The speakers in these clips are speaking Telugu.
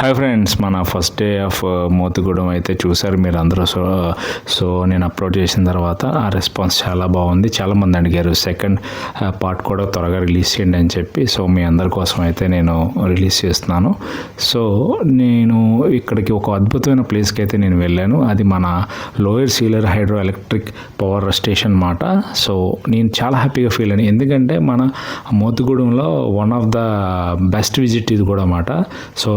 హాయ్ ఫ్రెండ్స్, మన ఫస్ట్ డే ఆఫ్ మోతుగూడెం అయితే చూసారు మీరు అందరూ. సో నేను అప్లోడ్ చేసిన తర్వాత ఆ రెస్పాన్స్ చాలా బాగుంది. చాలామంది అడిగారు సెకండ్ పార్ట్ కూడా త్వరగా రిలీజ్ చేయండి అని చెప్పి. సో మీ అందరి కోసం అయితే నేను రిలీజ్ చేస్తున్నాను. సో నేను ఇక్కడికి ఒక అద్భుతమైన ప్లేస్కి అయితే నేను వెళ్ళాను. అది మన lower Sileru hydro electric power station మాట. సో నేను చాలా హ్యాపీగా ఫీల్ అయ్యాను, ఎందుకంటే మన మోతుగూడెంలో one of the best visit ఇది కూడా మాట. సో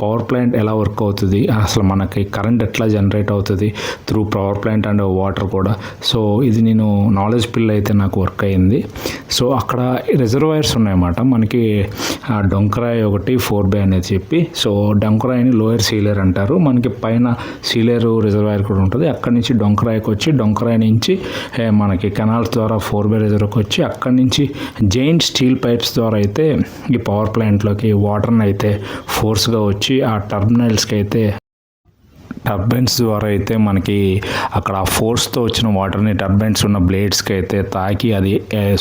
పవర్ ప్లాంట్ ఎలా వర్క్ అవుతుంది, అసలు మనకి కరెంట్ ఎట్లా జనరేట్ అవుతుంది through power plant and water కూడా. సో ఇది నేను నాలెడ్జ్ పిల్ అయితే నాకు వర్క్ అయింది. సో అక్కడ రిజర్వాయర్స్ ఉన్నాయన్నమాట. మనకి డొంకరాయ్ ఒకటి 4 అనేది చెప్పి, సో డొంకరాయిని లోయర్ సీలేర్ అంటారు. మనకి పైన సీలేరు రిజర్వాయర్ కూడా ఉంటుంది. అక్కడి నుంచి డొంకరాయికి వచ్చి, డొంకరాయి నుంచి మనకి కెనాల్స్ ద్వారా 4 రిజర్వ్కి వచ్చి, అక్కడి నుంచి జైంట్ స్టీల్ పైప్స్ ద్వారా అయితే ఈ పవర్ ప్లాంట్లోకి వాటర్ని అయితే ఫోర్స్గా వచ్చి ఆ టర్బైన్స్ ద్వారా అయితే మనకి అక్కడ ఫోర్స్తో వచ్చిన వాటర్ని టర్బైన్స్ ఉన్న బ్లేడ్స్కి అయితే తాకి అది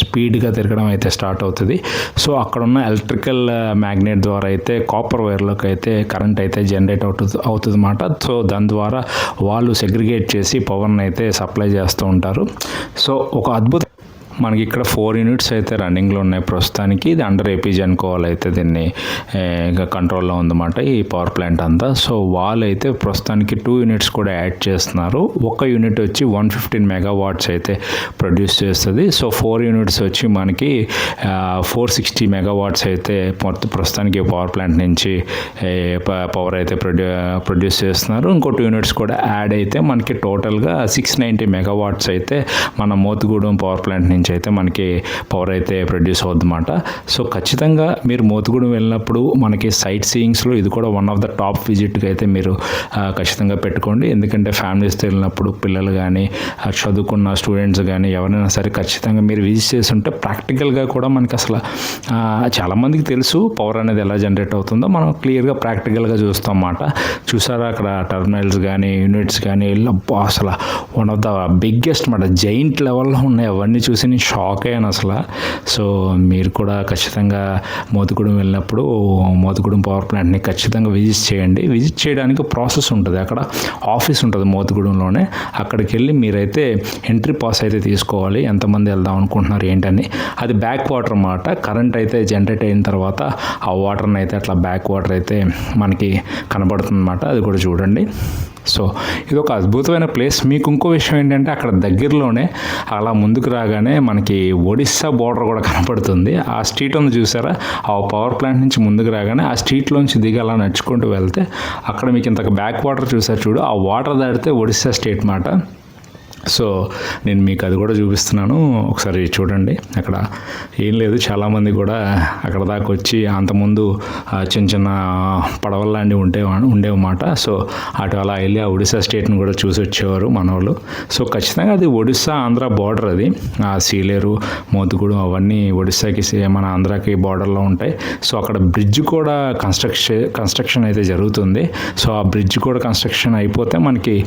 స్పీడ్గా తిరగడం అయితే స్టార్ట్ అవుతుంది. సో అక్కడ ఉన్న ఎలక్ట్రికల్ మ్యాగ్నెట్ ద్వారా అయితే కాపర్ వైర్లోకి అయితే కరెంట్ అయితే జనరేట్ అవుతుంది అన్నమాట. సో దాని ద్వారా వాళ్ళు సెగ్రిగేట్ చేసి పవర్ని అయితే సప్లై చేస్తూ ఉంటారు. సో ఒక అద్భుత మనకి ఇక్కడ 4 యూనిట్స్ అయితే రన్నింగ్లో ఉన్నాయి ప్రస్తుతానికి. ఇది అండర్ ఏపీజీ అనుకోవాలి, అయితే దీన్ని కంట్రోల్లో ఉందన్నమాట ఈ పవర్ ప్లాంట్ అంతా. సో వాళ్ళు అయితే ప్రస్తుతానికి 2 యూనిట్స్ కూడా యాడ్ చేస్తున్నారు. ఒక యూనిట్ వచ్చి 115 మెగావాట్స్ అయితే ప్రొడ్యూస్ చేస్తుంది. సో 4 యూనిట్స్ వచ్చి మనకి 460 మెగావాట్స్ అయితే ప్రస్తుతానికి పవర్ ప్లాంట్ నుంచి పవర్ అయితే ప్రొడ్యూస్ చేస్తున్నారు. ఇంకో 2 యూనిట్స్ కూడా యాడ్ అయితే మనకి టోటల్గా 690 మెగావాట్స్ అయితే మన మోతుగూడెం పవర్ ప్లాంట్ నుంచి అయితే మనకి పవర్ అయితే ప్రొడ్యూస్ అవుతుందన్నమాట. సో ఖచ్చితంగా మీరు మోతుగూడెం వెళ్ళినప్పుడు మనకి సైట్ సీయింగ్స్లో ఇది కూడా వన్ ఆఫ్ ద టాప్ విజిట్కి అయితే మీరు ఖచ్చితంగా పెట్టుకోండి. ఎందుకంటే ఫ్యామిలీస్తో వెళ్ళినప్పుడు పిల్లలు కానీ చదువుకున్న స్టూడెంట్స్ కానీ ఎవరైనా సరే ఖచ్చితంగా మీరు విజిట్ చేసి ఉంటే ప్రాక్టికల్గా కూడా మనకి అసలు చాలామందికి తెలుసు పవర్ అనేది ఎలా జనరేట్ అవుతుందో, మనం క్లియర్గా ప్రాక్టికల్గా చూస్తాం అన్నమాట. చూసారా అక్కడ టర్మినల్స్ కానీ యూనిట్స్ కానీ అసలు వన్ ఆఫ్ ద బిగ్గెస్ట్ మాట, జైంట్ లెవెల్లో ఉన్నాయి. అవన్నీ చూసి నేను షాక్ అయ్యాను అసలు. సో మీరు కూడా ఖచ్చితంగా మోతుగూడెం వెళ్ళినప్పుడు మోతుగూడెం పవర్ ప్లాంట్ని ఖచ్చితంగా విజిట్ చేయండి. విజిట్ చేయడానికి ప్రాసెస్ ఉంటుంది. అక్కడ ఆఫీస్ ఉంటుంది మోతుగూడెంలోనే. అక్కడికి వెళ్ళి మీరైతే ఎంట్రీ పాస్ అయితే తీసుకోవాలి. ఎంతమంది వెళ్దాం అనుకుంటున్నారు ఏంటని. అది బ్యాక్ వాటర్ అన్నమాట. కరెంట్ అయితే జనరేట్ అయిన తర్వాత ఆ వాటర్ని అయితే అట్లా బ్యాక్ వాటర్ అయితే మనకి కనబడుతుంది అన్నమాట. అది కూడా చూడండి. సో ఇది ఒక అద్భుతమైన ప్లేస్. మీకు ఇంకో విషయం ఏంటంటే అక్కడ దగ్గరలోనే అలా ముందుకు రాగానే మనకి ఒడిస్సా బోర్డర్ కూడా కనపడుతుంది. ఆ స్ట్రీట్ ఉంది చూసారా, ఆ పవర్ ప్లాంట్ నుంచి ముందుకు రాగానే ఆ స్ట్రీట్లోంచి దిగి అలా నడుచుకుంటూ వెళ్తే అక్కడ మీకు ఇంత బ్యాక్ వాటర్ చూసారు చూడు, ఆ వాటర్ దాటితే ఒడిస్సా స్టేట్ మాట. సో నేను మీకు అది కూడా చూపిస్తున్నాను, ఒకసారి చూడండి. అక్కడ ఏం లేదు, చాలామంది కూడా అక్కడ దాకా వచ్చి అంతకుముందు చిన్న చిన్న పడవలు లాంటివి ఉండేవన్నమాట. సో అటు అలా వెళ్ళి ఆ ఒడిస్సా స్టేట్ని కూడా చూసి వచ్చేవారు మనోళ్ళు. సో ఖచ్చితంగా అది ఒడిస్సా ఆంధ్ర బార్డర్. అది ఆ సీలేరు మోతుగూడెం అవన్నీ ఒడిస్సాకి మన ఆంధ్రాకి బార్డర్లో ఉంటాయి. సో అక్కడ బ్రిడ్జ్ కూడా కన్స్ట్రక్షన్ అయితే జరుగుతుంది. సో ఆ బ్రిడ్జ్ కూడా కన్స్ట్రక్షన్ అయిపోతే మనకి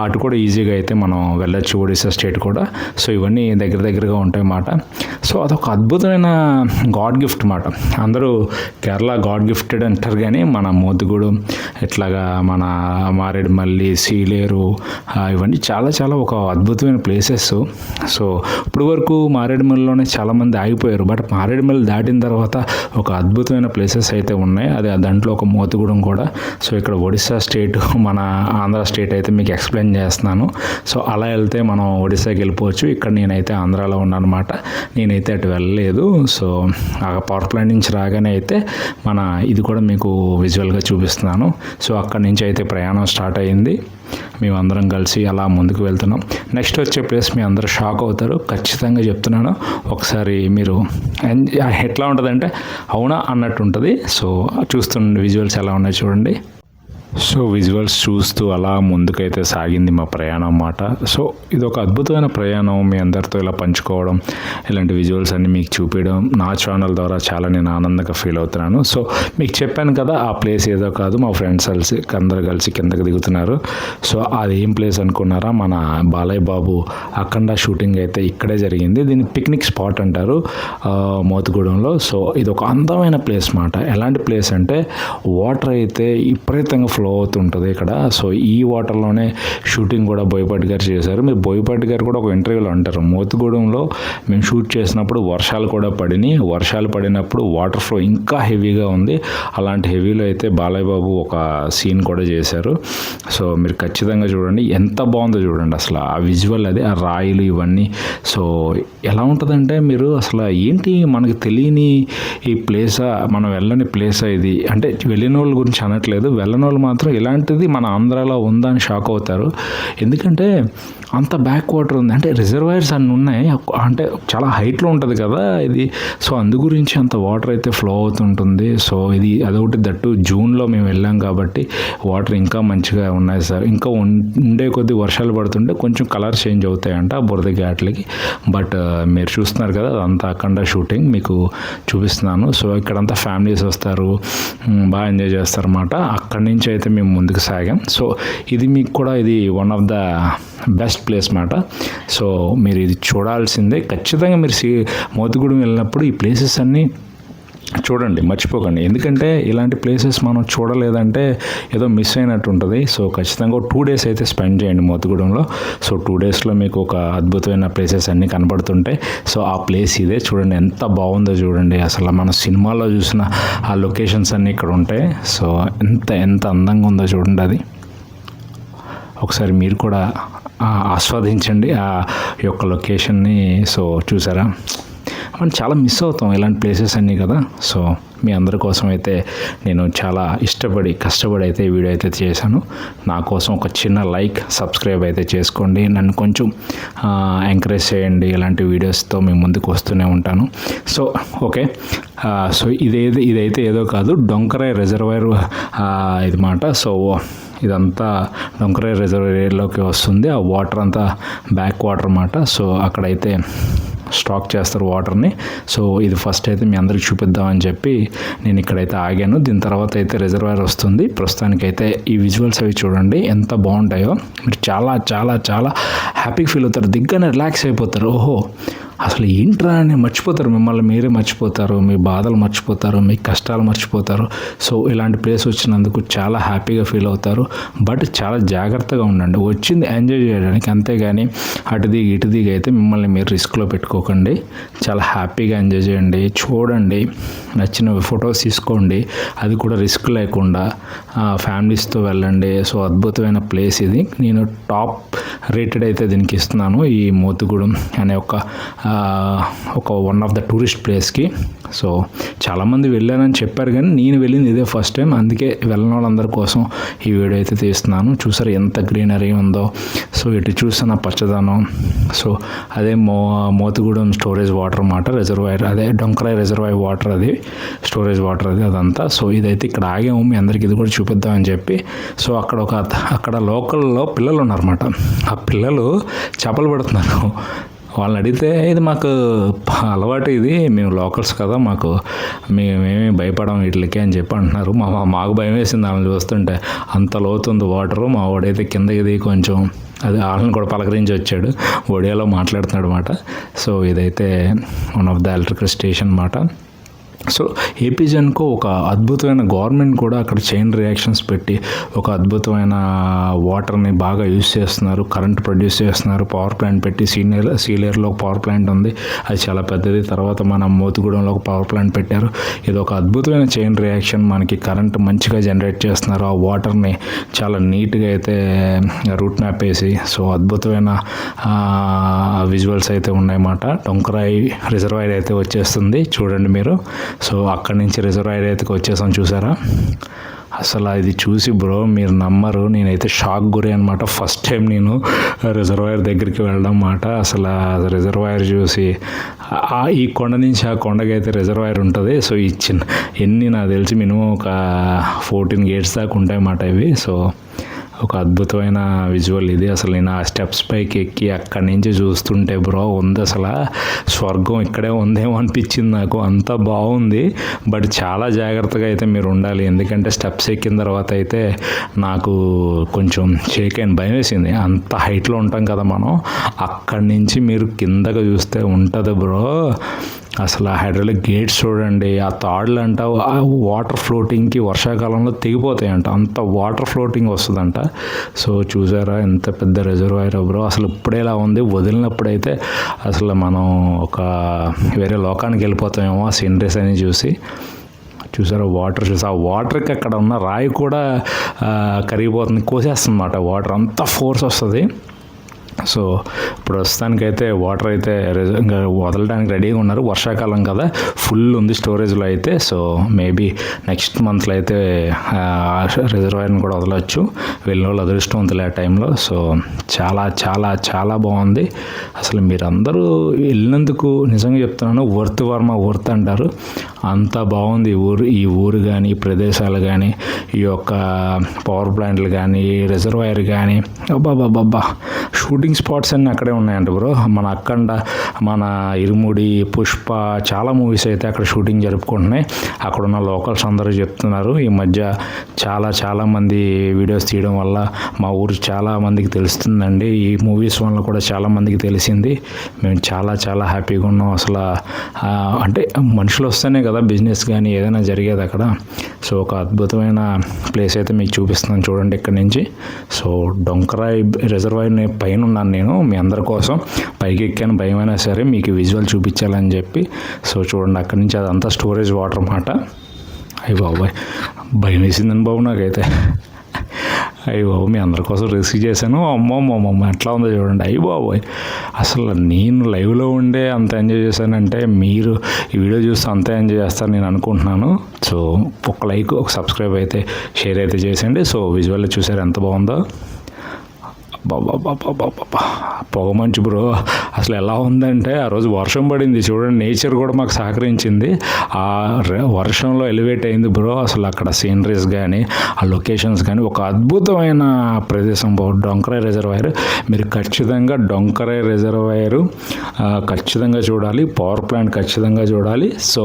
అటు కూడా ఈజీగా అయితే మనం వెళ్ళొచ్చు, ఒడిస్సా స్టేట్ కూడా. సో ఇవన్నీ దగ్గరగా ఉంటాయి అన్నమాట. సో అదొక అద్భుతమైన గాడ్ గిఫ్ట్ మాట. అందరూ కేరళ గాడ్ గిఫ్టెడ్ అంటారు, కానీ మన మోతుగూడెం ఇట్లాగా మన మారేడుమల్లి, సీలేరు ఇవన్నీ చాలా ఒక అద్భుతమైన ప్లేసెస్. సో ఇప్పుడు వరకు మారేడుమల్లిలోనే చాలామంది ఆగిపోయారు, బట్ మారేడుమల్లి దాటిన తర్వాత ఒక అద్భుతమైన ప్లేసెస్ అయితే ఉన్నాయి. అది దాంట్లో ఒక మోతుగూడెం కూడా. సో ఇక్కడ ఒడిస్సా స్టేట్, మన ఆంధ్ర స్టేట్ అయితే మీకు ఎక్స్ప్లెయిన్ చేస్తున్నాను. సో అలా వెళ్తే మనం ఒడిస్సాకి వెళ్ళిపోవచ్చు. ఇక్కడ నేనైతే ఆంధ్రాలో ఉన్నాను అనమాట. నేనైతే అటు వెళ్ళలేదు. సో ఆ పవర్ ప్లాంట్ నుంచి రాగానే అయితే మన ఇది కూడా మీకు విజువల్గా చూపిస్తున్నాను. సో అక్కడి నుంచి అయితే ప్రయాణం స్టార్ట్ అయ్యింది. మేమందరం కలిసి అలా ముందుకు వెళ్తున్నాం. నెక్స్ట్ వచ్చే ప్లేస్ మీ అందరూ షాక్ అవుతారు, ఖచ్చితంగా చెప్తున్నాను. ఒకసారి మీరు ఎట్లా ఉంటుందంటే అవునా అన్నట్టు ఉంటుంది. సో చూస్తుండే విజువల్స్ ఎలా ఉన్నాయి చూడండి. సో విజువల్స్ చూస్తూ అలా ముందుకైతే సాగింది మా ప్రయాణం అన్నమాట. సో ఇది ఒక అద్భుతమైన ప్రయాణం, మీ అందరితో ఇలా పంచుకోవడం, ఇలాంటి విజువల్స్ అన్ని మీకు చూపించడం నా ఛానల్ ద్వారా చాలా నేను ఆనందంగా ఫీల్ అవుతున్నాను. సో మీకు చెప్పాను కదా, ఆ ప్లేస్ ఏదో కాదు, మా ఫ్రెండ్స్ అందరు కలిసి కిందకి దిగుతున్నారు. సో అది ఏం ప్లేస్ అనుకున్నారా, మన బాలయ్య బాబు అఖండ షూటింగ్ అయితే ఇక్కడే జరిగింది. దీన్ని పిక్నిక్ స్పాట్ అంటారు మోతుగూడెంలో. సో ఇది ఒక అందమైన ప్లేస్ మాట. ఎలాంటి ప్లేస్ అంటే వాటర్ అయితే విపరీతంగా ఫ్లో అవుతుంటుంది ఇక్కడ. సో ఈ వాటర్లోనే షూటింగ్ కూడా బోయపాటి గారు చేశారు. మీరు బోయపాటి గారు కూడా ఒక ఇంటర్వ్యూలో అంటారు, మోతుగూడెంలో మేము షూట్ చేసినప్పుడు వర్షాలు కూడా పడినాయి, వర్షాలు పడినప్పుడు వాటర్ ఫ్లో ఇంకా హెవీగా ఉంది, అలాంటి హెవీలో అయితే బాలయ్య బాబు ఒక సీన్ కూడా చేశారు. సో మీరు ఖచ్చితంగా చూడండి, ఎంత బాగుందో చూడండి అసలు ఆ విజువల్, అది ఆ రాయిలు ఇవన్నీ. సో ఎలా ఉంటుందంటే మీరు అసలు ఏంటి మనకి తెలియని ఈ ప్లేసా, మనం వెళ్ళని ప్లేసా ఇది అంటే, వెళ్ళిన వాళ్ళ గురించి అనట్లేదు, వెళ్ళని వాళ్ళు మాత్రం ఇలాంటిది మన ఆంధ్రాలో ఉందా అని షాక్ అవుతారు. ఎందుకంటే అంత బ్యాక్ వాటర్ ఉంది, అంటే రిజర్వాయర్స్ అన్నీ ఉన్నాయి, అంటే చాలా హైట్లో ఉంటుంది కదా ఇది. సో అందు గురించి అంత వాటర్ అయితే ఫ్లో అవుతుంటుంది. సో ఇది అదొకటి, దట్టు జూన్లో మేము వెళ్ళాం కాబట్టి వాటర్ ఇంకా మంచిగా ఉన్నాయి సార్. ఇంకా ఉండే కొద్ది వర్షాలు పడుతుంటే కొంచెం కలర్ చేంజ్ అవుతాయంట బురద ఘాట్లకి. బట్ మీరు చూస్తున్నారు కదా, అదంతా అఖండ షూటింగ్ మీకు చూపిస్తున్నాను. సో ఇక్కడంతా ఫ్యామిలీస్ వస్తారు, బాగా ఎంజాయ్ చేస్తారు అన్నమాట. అక్కడి నుంచి అయితే మేము ముందుకు సాగాం. సో ఇది మీకు కూడా ఇది one of the best place మాట. సో మీరు ఇది చూడాల్సిందే ఖచ్చితంగా. మీరు మోతుగూడెం వెళ్ళినప్పుడు ఈ ప్లేసెస్ అన్నీ చూడండి, మర్చిపోకండి. ఎందుకంటే ఇలాంటి ప్లేసెస్ మనం చూడలేదంటే ఏదో మిస్ అయినట్టు ఉంటుంది. సో ఖచ్చితంగా 2 days అయితే స్పెండ్ చేయండి మోతుగూడెంలో. సో 2 daysలో మీకు ఒక అద్భుతమైన ప్లేసెస్ అన్నీ కనబడుతుంటాయి. సో ఆ ప్లేస్ ఇదే చూడండి, ఎంత బాగుందో చూడండి. అసలు మన సినిమాలో చూసిన ఆ లొకేషన్స్ అన్నీ ఇక్కడ ఉంటాయి. సో ఎంత అందంగా ఉందో చూడండి అది. ఒకసారి మీరు కూడా ఆస్వాదించండి ఆ యొక్క లొకేషన్ని. సో చూసారా, మనం చాలా మిస్ అవుతాం ఇలాంటి ప్లేసెస్ అన్నీ కదా. సో మీ అందరి కోసం అయితే నేను చాలా కష్టపడి అయితే ఈ వీడియో అయితే చేశాను. నా కోసం ఒక చిన్న లైక్, సబ్స్క్రైబ్ అయితే చేసుకోండి, నన్ను కొంచెం ఎంకరేజ్ చేయండి. ఇలాంటి వీడియోస్తో మీ ముందుకు వస్తూనే ఉంటాను. సో ఓకే, సో ఇదైతే ఏదో కాదు, డొంకరాయ్ రిజర్వాయర్ ఇది మాట. సో ఇదంతా డొంకరాయ్ రిజర్వాయర్లోకి వస్తుంది. ఆ వాటర్ అంతా బ్యాక్ వాటర్ అన్నమాట. సో అక్కడైతే స్టాక్ చేస్తారు వాటర్ని. సో ఇది ఫస్ట్ అయితే మీ అందరికి చూపిద్దామని చెప్పి నేను ఇక్కడైతే ఆగాను. దీని తర్వాత అయితే రిజర్వాయర్ వస్తుంది. ప్రస్తుతానికైతే ఈ విజువల్స్ అవి చూడండి ఎంత బాగుంటాయో. మీరు చాలా చాలా చాలా హ్యాపీగా ఫీల్ అవుతారు, దిగ్గానే రిలాక్స్ అయిపోతారు. ఓహో అసలు ఏంట్రా అని మర్చిపోతారు, మిమ్మల్ని మీరే మర్చిపోతారు, మీ బాధలు మర్చిపోతారు, మీ కష్టాలు మర్చిపోతారు. సో ఇలాంటి ప్లేస్ వచ్చినందుకు చాలా హ్యాపీగా ఫీల్ అవుతారు. బట్ చాలా జాగ్రత్తగా ఉండండి, వచ్చింది ఎంజాయ్ చేయడానికి, అంతేగాని అటు దిగి అయితే మిమ్మల్ని మీరు రిస్క్లో పెట్టుకోకండి. చాలా హ్యాపీగా ఎంజాయ్ చేయండి, చూడండి, నచ్చిన ఫొటోస్ తీసుకోండి, అది కూడా రిస్క్ లేకుండా ఫ్యామిలీస్తో వెళ్ళండి. సో అద్భుతమైన ప్లేస్ ఇది. నేను టాప్ రేటెడ్ అయితే దీనికి ఇస్తున్నాను, ఈ మోతుగూడెం అనే ఒక వన్ ఆఫ్ ద టూరిస్ట్ ప్లేస్కి. సో చాలామంది వెళ్ళానని చెప్పారు, కానీ నేను వెళ్ళింది ఇదే ఫస్ట్ టైం. అందుకే వెళ్ళిన వాళ్ళందరి కోసం ఈ వీడియో అయితే తీస్తున్నాను. చూసారు ఎంత గ్రీనరీ ఉందో. సో ఇటు చూస్తున్న పచ్చదనం. సో అదే మోతుగూడెం స్టోరేజ్ వాటర్ అన్నమాట, రిజర్వాయర్, అదే డొంకరాయ్ రిజర్వాయర్ వాటర్, అది స్టోరేజ్ వాటర్ అది అదంతా. సో ఇదైతే ఇక్కడ ఆగాము, మీ అందరికి ఇది కూడా చూపిద్దామని చెప్పి. సో అక్కడ లోకల్లో పిల్లలు ఉన్నారన్నమాట. ఆ పిల్లలు చేపలు పడుతున్నారు. వాళ్ళని అడిగితే ఇది మాకు అలవాటు, ఇది మేము లోకల్స్ కదా, మేమేమి భయపడం వీటికి అని చెప్పి అంటున్నారు. మాకు భయం వేసింది వాళ్ళని చూస్తుంటే, అంత లోతుంది వాటరు. మా వాడైతే కిందకి దిగి కొంచెం అది వాళ్ళని కూడా పలకరించి వచ్చాడు, ఒడియాలో మాట్లాడుతున్నాడు అన్నమాట. సో ఇదైతే one of the electrical station అన్నమాట. సో ఏపీజెన్కో ఒక అద్భుతమైన గవర్నమెంట్ కూడా అక్కడ చైన్ రియాక్షన్స్ పెట్టి ఒక అద్భుతమైన వాటర్ని బాగా యూజ్ చేస్తున్నారు, కరెంట్ ప్రొడ్యూస్ చేస్తున్నారు. పవర్ ప్లాంట్ పెట్టి సీలేరులో ఒక పవర్ ప్లాంట్ ఉంది, అది చాలా పెద్దది. తర్వాత మన మోతుగూడెంలో ఒక పవర్ ప్లాంట్ పెట్టారు. ఇది ఒక అద్భుతమైన చైన్ రియాక్షన్, మనకి కరెంట్ మంచిగా జనరేట్ చేస్తున్నారు. ఆ వాటర్ని చాలా నీట్గా అయితే రూట్ మ్యాప్ వేసి, సో అద్భుతమైన విజువల్స్ అయితే ఉన్నాయన్నమాట. డొంకరాయ్ రిజర్వాయర్ అయితే వచ్చేస్తుంది చూడండి మీరు. సో అక్కడి నుంచి రిజర్వాయర్ అయితే వచ్చేసాం, చూసారా అసలు ఇది చూసి బ్రో మీరు నమ్మరు, నేనైతే షాక్ గురి అనమాట. ఫస్ట్ టైం నేను రిజర్వాయర్ దగ్గరికి వెళ్ళడం మాట. అసలు రిజర్వాయర్ చూసి ఈ కొండ నుంచి ఆ కొండకి అయితే రిజర్వాయర్ ఉంటుంది. సో ఈ ఎన్ని నాకు తెలిసి మినిమం ఒక 14 గేట్స్ దాకా ఉంటాయన్నమాట ఇవి. సో ఒక అద్భుతమైన విజువల్ ఇది. అసలు నేను ఆ స్టెప్స్ పైకి ఎక్కి అక్కడి నుంచి చూస్తుంటే బ్రో ఉంది, అసలు స్వర్గం ఇక్కడే ఉందేమో అనిపించింది నాకు. అంత బాగుంది. బట్ చాలా జాగ్రత్తగా అయితే మీరు ఉండాలి, ఎందుకంటే స్టెప్స్ ఎక్కిన తర్వాత అయితే నాకు కొంచెం షేక్ అయిన భయం వేసింది. అంత హైట్లో ఉంటాం కదా మనం, అక్కడి నుంచి మీరు కిందకు చూస్తే ఉంటుంది బ్రో అసలు ఆ హైడ్రాలిక్ గేట్స్ చూడండి. ఆ తాడులు అంట వాటర్ ఫ్లోటింగ్కి వర్షాకాలంలో తెగిపోతాయంట, అంత వాటర్ ఫ్లోటింగ్ వస్తుందంట. సో చూసారా ఎంత పెద్ద రిజర్వాయర్ బ్రో. అసలు ఇప్పుడేలా ఉంది, వదిలినప్పుడైతే అసలు మనం ఒక వేరే లోకానికి వెళ్ళిపోతామేమో ఆ సీనరీస్ అని చూసి. చూసారా వాటర్ చూసి, ఆ వాటర్కి అక్కడ ఉన్న రాయి కూడా కరిగిపోతుంది, కోసేస్తుంది అన్నమాట. వాటర్ అంత ఫోర్స్ వస్తుంది. సో ప్రస్తుతానికైతే వాటర్ అయితే ఇంకా వదలడానికి రెడీగా ఉన్నారు. వర్షాకాలం కదా, ఫుల్ ఉంది స్టోరేజ్లో అయితే. సో మేబీ నెక్స్ట్ మంత్లో అయితే రిజర్వాయర్ని కూడా వదలవచ్చు, వెళ్ళిన వాళ్ళు అదృష్టవంతులే ఆ టైంలో. సో చాలా చాలా చాలా బాగుంది. అసలు మీరందరూ వెళ్ళినందుకు నిజంగా చెప్తున్నాను, వర్త్ వర్మ వర్త్ అంటారు. అంత బాగుంది ఈ ఊరు కానీ, ఈ ప్రదేశాలు కానీ, ఈ యొక్క పవర్ ప్లాంట్లు కానీ, రిజర్వాయర్ కానీ, అబ్బాబ్బాబ్బా షూటింగ్ స్పాట్స్ అన్నీ అక్కడే ఉన్నాయంట బ్రో. మన అఖండ, మన ఇరుముడి, పుష్ప చాలా మూవీస్ అయితే అక్కడ షూటింగ్ జరుపుకుంటున్నాయి. అక్కడ ఉన్న లోకల్స్ అందరూ చెప్తున్నారు ఈ మధ్య చాలా మంది వీడియోస్ తీయడం వల్ల మా ఊరు చాలా మందికి తెలుస్తుందండి, ఈ మూవీస్ వల్ల కూడా చాలా మందికి తెలిసింది. మేము చాలా హ్యాపీగా ఉన్నాం. అసలు అంటే మనుషులు వస్తేనే కదా బిజినెస్ కానీ ఏదైనా జరిగేది అక్కడ. సో ఒక అద్భుతమైన ప్లేస్ అయితే మీకు చూపిస్తున్నాను చూడండి ఇక్కడ నుంచి. సో డొంకరాయి రిజర్వాయర్ పైన ఉన్నాను నేను మీ అందరి కోసం, పైకి ఎక్కాను, భయమైనా సరే మీకు విజువల్ చూపించాలని చెప్పి. సో చూడండి అక్కడి నుంచి అదంతా స్టోరేజ్ వాటర్ అన్నమాట. అయ్యి బాబాయ్ భయం వేసిందని బాబు నాకైతే. అయ్యి బాబు మీ అందరి కోసం రిసీవ్ చేశాను. అమ్మమ్మ ఎట్లా ఉందో చూడండి. అయ్యి బాబోయ్ అసలు నేను లైవ్లో ఉండే అంత ఎంజాయ్ చేశానంటే మీరు ఈ వీడియో చూస్తే అంత ఎంజాయ్ చేస్తారని నేను అనుకుంటున్నాను. సో ఒక లైక్, ఒక సబ్స్క్రైబ్ అయితే, షేర్ అయితే చేసేయండి. సో విజువల్ చూసారు ఎంత బాగుందో. బాబా పొగ మంచు బ్రో. అసలు ఎలా ఉందంటే ఆ రోజు వర్షం పడింది చూడండి, నేచర్ కూడా మాకు సహకరించింది. ఆ వర్షంలో ఎలివేట్ అయింది బ్రో. అసలు అక్కడ సీనరీస్ కానీ, ఆ లొకేషన్స్ కానీ ఒక అద్భుతమైన ప్రదేశం డొంకరాయి రిజర్వాయర్. మీరు ఖచ్చితంగా డొంకరాయి రిజర్వాయర్ ఖచ్చితంగా చూడాలి, పవర్ ప్లాంట్ ఖచ్చితంగా చూడాలి. సో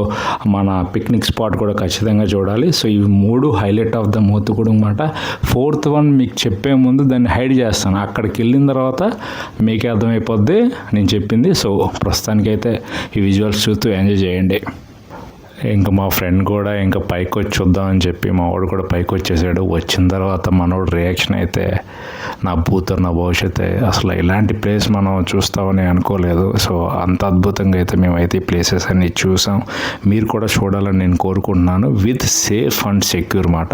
మన పిక్నిక్ స్పాట్ కూడా ఖచ్చితంగా చూడాలి. సో ఇవి 3 హైలైట్ ఆఫ్ ద మోతుగూడెం అన్నమాట. 4th వన్ మీకు చెప్పే ముందు దాన్ని హైడ్ చేస్తాను, అక్కడికి వెళ్ళిన తర్వాత మీకే అర్థమైపోద్ది నేను చెప్పింది. సో ప్రస్తుతానికైతే ఈ విజువల్స్ చూస్తూ ఎంజాయ్ చేయండి. ఇంకా మా ఫ్రెండ్ కూడా ఇంకా పైకి వచ్చి చూద్దామని చెప్పి మా వాడు కూడా పైకి వచ్చేసాడు. వచ్చిన తర్వాత మనోడు రియాక్షన్ అయితే నా భూతం నా భవిష్యత్తు, అసలు ఇలాంటి ప్లేస్ మనం చూస్తామని అనుకోలేదు. సో అంత అద్భుతంగా అయితే మేమైతే ఈ ప్లేసెస్ అన్ని చూసాం. మీరు కూడా చూడాలని నేను కోరుకుంటున్నాను. విత్ సేఫ్ అండ్ సెక్యూర్ మాట,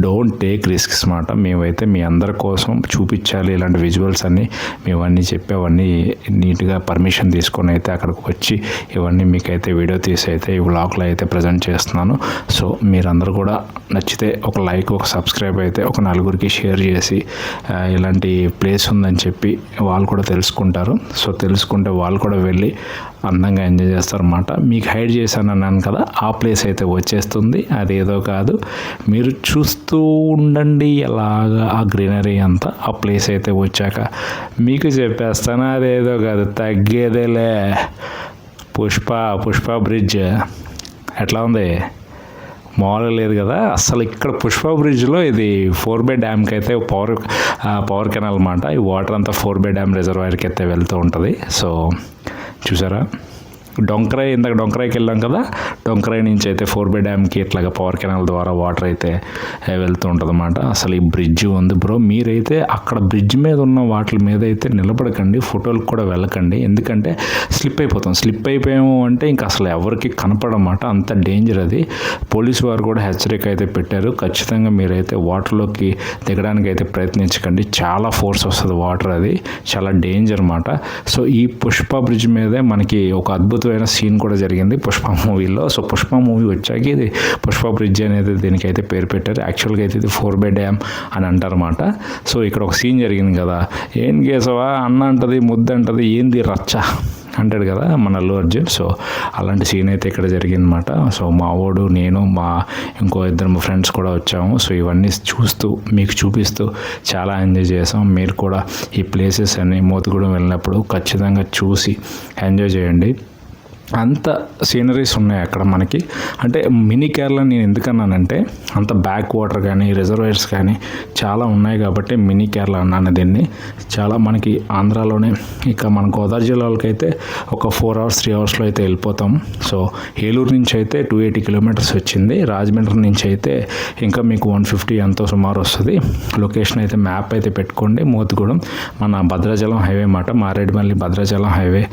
డోంట్ టేక్ రిస్క్స్ మాట. మేమైతే మీ అందరి కోసం చూపించాలి ఇలాంటి విజువల్స్ అన్నీ. మేమన్నీ చెప్పి అవన్నీ నీట్గా పర్మిషన్ తీసుకొని అయితే అక్కడికి వచ్చి ఇవన్నీ మీకైతే వీడియో తీసి అయితే ఈ వ్లాగ్లో అయితే ప్రజెంట్ చేస్తున్నాను. సో మీరందరూ కూడా నచ్చితే ఒక లైక్, ఒక సబ్స్క్రైబ్ అయితే ఒక 4గురికి షేర్ చేసి ఇలాంటి ప్లేస్ ఉందని చెప్పి వాళ్ళు కూడా తెలుసుకుంటారు. సో తెలుసుకుంటే వాళ్ళు కూడా వెళ్ళి అందంగా ఎంజాయ్ చేస్తారన్నమాట. మీకు హైడ్ చేశాను అన్నాను కదా, ఆ ప్లేస్ అయితే వచ్చేస్తుంది. అదేదో కాదు, మీరు చూస్తూ ఉండండి ఎలాగా ఆ గ్రీనరీ అంతా. ఆ ప్లేస్ అయితే వచ్చాక మీకు చెప్పేస్తాను. అదేదో కాదు, తగ్గేదేలే. పుష్ప బ్రిడ్జ్ ఎట్లా ఉంది, మామూలుగా లేదు కదా అసలు. ఇక్కడ పుష్ప బ్రిడ్జ్లో ఇది 4 డ్యామ్కి అయితే పవర్ కెనాల్ అన్నమాట. ఈ వాటర్ అంతా 4 డ్యామ్ రిజర్వాయర్కి అయితే వెళ్తూ ఉంటుంది. సో చూసారా, డొంకరాయి ఇందాక డొంకరాయికి వెళ్ళాం కదా, డొంకరాయి నుంచి అయితే 4 డ్యామ్కి ఇట్లాగా పవర్ కెనాల్ ద్వారా వాటర్ అయితే వెళ్తూ ఉంటుంది అన్నమాట. అసలు ఈ బ్రిడ్జ్ ఉంది బ్రో. మీరైతే అక్కడ బ్రిడ్జ్ మీద ఉన్న వాటి మీద అయితే నిలబడకండి, ఫోటోలకు కూడా వెళ్ళకండి, ఎందుకంటే స్లిప్ అయిపోయాము అంటే ఇంకా అసలు ఎవరికి కనపడమాట, అంత డేంజర్ అది. పోలీసు వారు కూడా హెచ్చరిక అయితే పెట్టారు, ఖచ్చితంగా మీరైతే వాటర్లోకి దిగడానికి అయితే ప్రయత్నించకండి, చాలా ఫోర్స్ వస్తుంది వాటర్, అది చాలా డేంజర్ అన్నమాట. సో ఈ పుష్ప బ్రిడ్జ్ మీదే మనకి ఒక అద్భుత అద్భుతమైన సీన్ కూడా జరిగింది పుష్ప మూవీలో. సో పుష్ప మూవీ వచ్చాక ఇది పుష్ప బ్రిడ్జ్ అనేది దీనికైతే పేరు పెట్టారు. యాక్చువల్గా అయితే ఇది 4 డ్యామ్ అని అంటారన్నమాట. సో ఇక్కడ ఒక సీన్ జరిగింది కదా, ఏం కేసవా అన్న అంటది ముద్ద అంటది ఏంది రచ్చ అంటాడు కదా మన అల్లు అర్జున్. సో అలాంటి సీన్ అయితే ఇక్కడ జరిగిందన్నమాట. సో మా వాడు నేను మా ఇంకో ఇద్దరు ఫ్రెండ్స్ కూడా వచ్చాము. సో ఇవన్నీ చూస్తూ మీకు చూపిస్తూ చాలా ఎంజాయ్ చేసాం. మీరు కూడా ఈ ప్లేసెస్ అన్ని మోతుగూడెం వెళ్ళినప్పుడు ఖచ్చితంగా చూసి ఎంజాయ్ చేయండి. అంత సీనరీస్ ఉన్నాయి అక్కడ మనకి. అంటే మినీ కేరళ నేను ఎందుకన్నానంటే అంత బ్యాక్ వాటర్ కానీ రిజర్వాయర్స్ కానీ చాలా ఉన్నాయి కాబట్టి మినీ కేరళ అన్నాను దీన్ని. చాలా మనకి ఆంధ్రాలోనే ఇక మన గోదావరి జిల్లాలకి అయితే ఒక 4 hours 3 hours అయితే వెళ్ళిపోతాం. సో ఏలూరు నుంచి అయితే 280 kilometers వచ్చింది. రాజమండ్రి నుంచి అయితే ఇంకా మీకు 150 ఎంతో సుమారు వస్తుంది. లొకేషన్ అయితే మ్యాప్ అయితే పెట్టుకోండి. మోతుగూడెం మన భద్రాచలం హైవే మాట, మారేడుమల్లి భద్రాచలం హైవే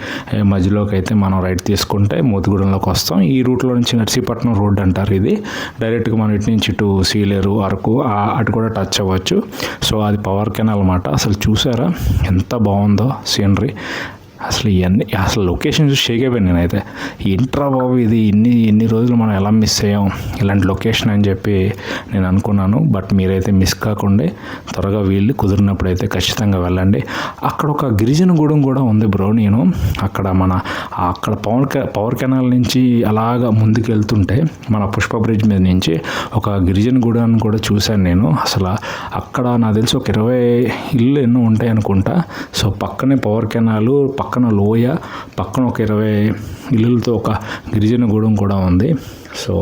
మధ్యలోకి అయితే మనం రైట్ తీసుకుంటే మోతుగూడెంలోకి వస్తాం. ఈ రూట్లో నుంచి నర్సీపట్నం రోడ్ అంటారు ఇది. డైరెక్ట్గా మనం ఇటు నుంచి ఇటు సీలేరు అరకు అటు కూడా టచ్ అవ్వచ్చు. సో అది పవర్ కెనాల్ అన్నమాట. అసలు చూసారా ఎంత బాగుందో సీనరీ. అసలు ఇవన్నీ అసలు లొకేషన్ చూసి షేక్ అయిపోయాను నేనైతే. ఏంట్రా బాబు ఇది ఎన్ని రోజులు మనం ఎలా మిస్ అయ్యాం ఇలాంటి లొకేషన్ అని చెప్పి నేను అనుకున్నాను. బట్ మీరైతే మిస్ కాకుండా త్వరగా వీళ్ళు కుదిరినప్పుడు అయితే ఖచ్చితంగా వెళ్ళండి. అక్కడ ఒక గిరిజన గూడెం కూడా ఉంది బ్రో. నేను అక్కడ పవర్ కెనాల్ నుంచి అలాగా ముందుకు వెళ్తుంటే మన పుష్ప బ్రిడ్జ్ మీద నుంచి ఒక గిరిజన గూడెం కూడా చూశాను నేను. అసలు అక్కడ నాకు తెలిసి ఒక 20 ఇళ్ళు ఎన్నో ఉంటాయి అనుకుంటా. సో పక్కనే పవర్ కెనాలు, పక్కన లోయ, పక్కన ఒక 20 ఇళ్ళతో ఒక గిరిజన గూడెం కూడా ఉంది. సో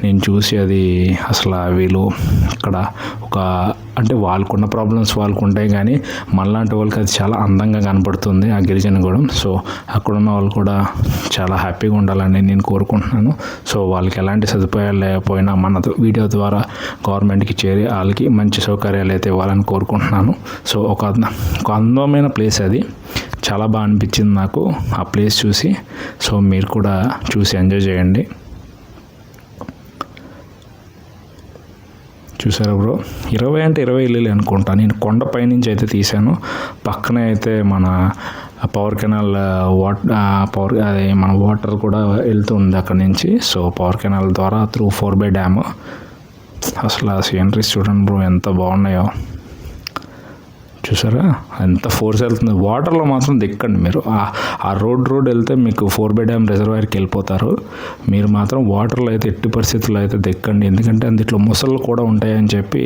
నేను చూసి అది అసలు వీళ్ళు ఇక్కడ అంటే వాళ్ళకున్న ప్రాబ్లమ్స్ వాళ్ళకు ఉంటాయి కానీ మనలాంటి వాళ్ళకి అది చాలా అందంగా కనపడుతుంది ఆ గిరిజన గూడెం. సో అక్కడున్న వాళ్ళు కూడా చాలా హ్యాపీగా ఉండాలని నేను కోరుకుంటున్నాను. సో వాళ్ళకి ఎలాంటి సదుపాయాలు లేకపోయినా మన వీడియో ద్వారా గవర్నమెంట్కి చేరి వాళ్ళకి మంచి సౌకర్యాలు అయితే ఇవ్వాలని కోరుకుంటున్నాను. సో ఒక అందమైన ప్లేస్ అది. చాలా బాగా అనిపించింది నాకు ఆ ప్లేస్ చూసి. సో మీరు కూడా చూసి ఎంజాయ్ చేయండి. చూసారా బ్రో, 20 అంటే 20 ఇల్లులే అనుకుంటా. నేను కొండపై నుంచి అయితే తీశాను. పక్కనే అయితే మన పవర్ కెనాల్ మన వాటర్ కూడా వెళ్తుంది అక్కడ నుంచి. సో పవర్ కెనాల్ ద్వారా త్రూ 4 డ్యామ్. అసలు ఆ సీనరీస్ చూడండి బ్రో ఎంత బాగున్నాయో. చూసారా ఎంత ఫోర్స్ వెళ్తుంది. వాటర్లో మాత్రం దిక్కండి మీరు. ఆ రోడ్ వెళ్తే మీకు 4 డ్యామ్ రిజర్వాయర్కి వెళ్ళిపోతారు. మీరు మాత్రం వాటర్లో అయితే ఎట్టి పరిస్థితుల్లో అయితే దిక్కండి. ఎందుకంటే అందులో ముసళ్ళు కూడా ఉంటాయని చెప్పి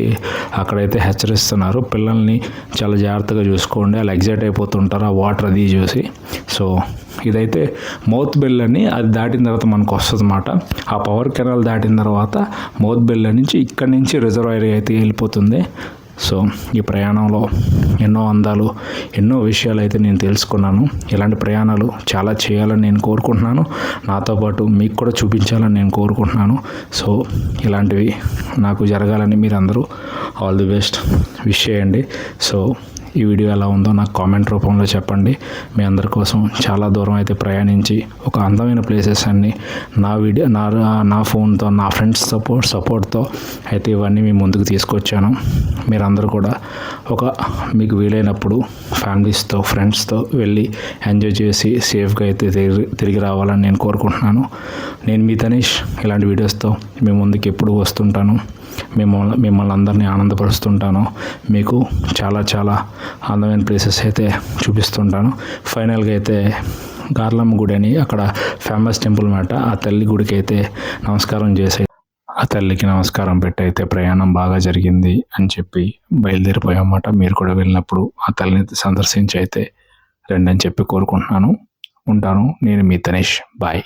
అక్కడైతే హెచ్చరిస్తున్నారు. పిల్లల్ని చాలా జాగ్రత్తగా చూసుకోండి. వాళ్ళు ఎగ్జైట్ అయిపోతుంటారు ఆ వాటర్ అది చూసి. సో ఇదైతే మౌత్ బెల్ అని, అది దాటిన తర్వాత మనకు వస్తుంది అన్నమాట. ఆ పవర్ కెనాల్ దాటిన తర్వాత మౌత్ బెల్ నుంచి ఇక్కడి నుంచి రిజర్వాయర్ అయితే వెళ్ళిపోతుంది. సో ఈ ప్రయాణంలో ఎన్నో అందాలు, ఎన్నో విషయాలు అయితే నేను తెలుసుకున్నాను. ఇలాంటి ప్రయాణాలు చాలా చేయాలని నేను కోరుకుంటున్నాను. నాతో పాటు మీకు కూడా చూపించాలని నేను కోరుకుంటున్నాను. సో ఇలాంటివి నాకు జరగాలని మీరందరూ ఆల్ ది బెస్ట్ విష్ చేయండి. సో ఈ వీడియో ఎలా ఉందో నాకు కామెంట్ రూపంలో చెప్పండి. మీ అందరి కోసం చాలా దూరం అయితే ప్రయాణించి ఒక అందమైన ప్లేసెస్ అన్నీ నా ఫోన్తో, నా ఫ్రెండ్స్ సపోర్ట్తో అయితే ఇవన్నీ మీ ముందుకు తీసుకొచ్చాను. మీరందరూ కూడా మీకు వీలైనప్పుడు ఫ్యామిలీస్తో, ఫ్రెండ్స్తో వెళ్ళి ఎంజాయ్ చేసి సేఫ్గా అయితే తిరిగి రావాలని నేను కోరుకుంటున్నాను. నేను మీ తనీష్ ఇలాంటి వీడియోస్తో మీ ముందుకు ఎప్పుడు వస్తుంటాను. మిమ్మల్ని అందరినీ ఆనందపరుస్తుంటాను. మీకు చాలా చాలా అందమైన ప్లేసెస్ అయితే చూపిస్తుంటాను. ఫైనల్గా అయితే గార్లమ్మ గుడి అని అక్కడ ఫేమస్ టెంపుల్ మాట. ఆ తల్లి గుడికి అయితే నమస్కారం చేసి ఆ తల్లికి నమస్కారం పెట్టి అయితే ప్రయాణం బాగా జరిగింది అని చెప్పి బయలుదేరిపోయామన్నమాట. మీరు కూడా వెళ్ళినప్పుడు ఆ తల్లిని సందర్శించి అయితే రండి అని చెప్పి కోరుకుంటున్నాను. ఉంటాను. నేను మీ తనీష్. బాయ్.